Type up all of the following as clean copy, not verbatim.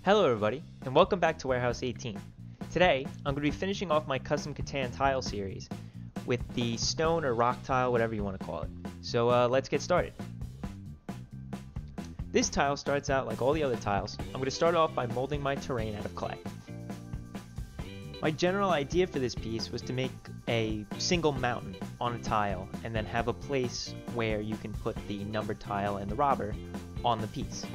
Hello everybody, and welcome back to Warehouse 18. Today, I'm going to be finishing off my custom Catan tile series with the stone or rock tile, whatever you want to call it. So let's get started. This tile starts out like all the other tiles. I'm going to start off by molding my terrain out of clay. My general idea for this piece was to make a single mountain on a tile and then have a place where you can put the numbered tile and the robber on the piece.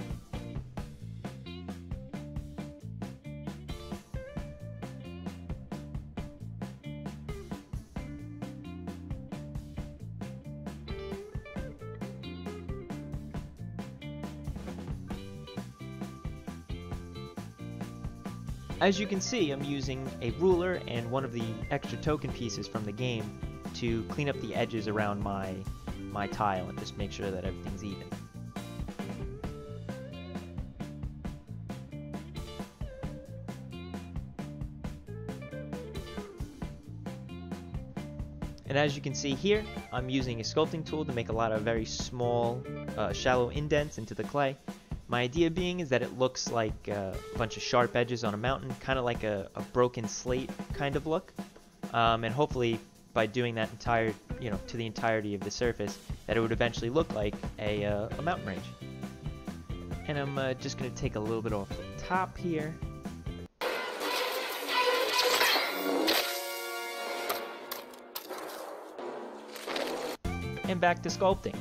As you can see, I'm using a ruler and one of the extra token pieces from the game to clean up the edges around my tile and just make sure that everything's even. And as you can see here, I'm using a sculpting tool to make a lot of very small, shallow indents into the clay. My idea being is that it looks like a bunch of sharp edges on a mountain, kind of like a broken slate kind of look. And hopefully by doing that to the entirety of the surface, that it would eventually look like a mountain range. And I'm just going to take a little bit off the top here. And back to sculpting.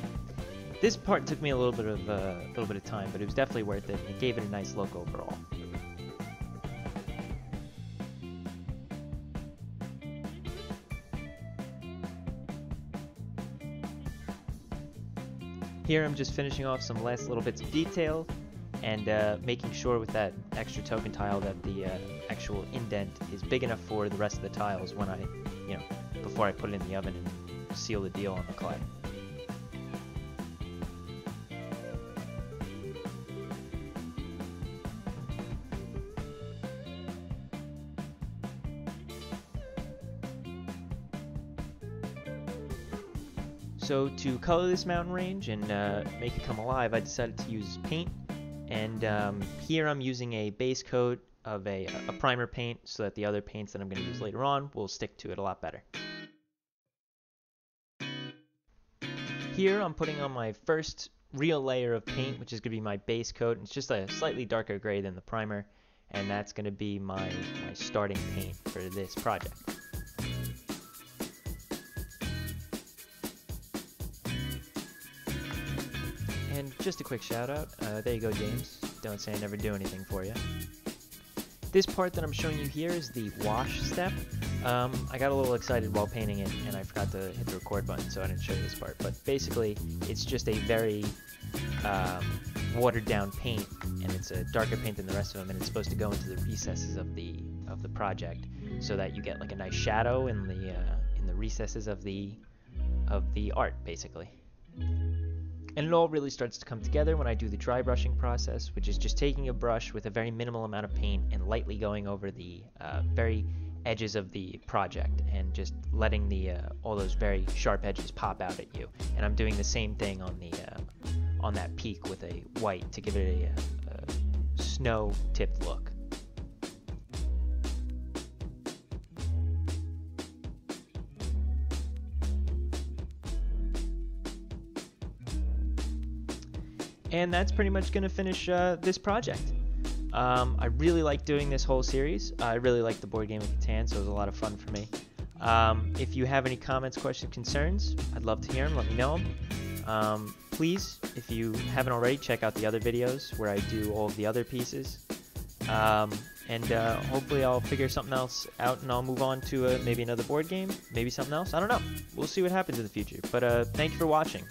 This part took me a little bit of time, but it was definitely worth it. It gave it a nice look overall. Here I'm just finishing off some last little bits of detail and making sure with that extra token tile that the actual indent is big enough for the rest of the tiles when before I put it in the oven and seal the deal on the clay. So to color this mountain range and make it come alive, I decided to use paint. And here I'm using a base coat of a primer paint so that the other paints that I'm going to use later on will stick to it a lot better. Here I'm putting on my first real layer of paint, which is going to be my base coat. It's just a slightly darker gray than the primer, and that's going to be my starting paint for this project. And just a quick shout out, there you go James, don't say I never do anything for you. This part that I'm showing you here is the wash step. I got a little excited while painting it and I forgot to hit the record button, so I didn't show you this part. But basically it's just a very watered down paint, and it's a darker paint than the rest of them, and it's supposed to go into the recesses of the project so that you get like a nice shadow in the recesses of the art basically. And it all really starts to come together when I do the dry brushing process, which is just taking a brush with a very minimal amount of paint and lightly going over the very edges of the project and just letting all those very sharp edges pop out at you. And I'm doing the same thing on that peak with a white to give it a snow-tipped look. And that's pretty much going to finish this project. I really like doing this whole series. I really like the board game of Catan, so it was a lot of fun for me. If you have any comments, questions, concerns, I'd love to hear them. Let me know them. Please, if you haven't already, check out the other videos where I do all of the other pieces. And hopefully I'll figure something else out and I'll move on to maybe another board game, maybe something else. I don't know. We'll see what happens in the future. But thank you for watching.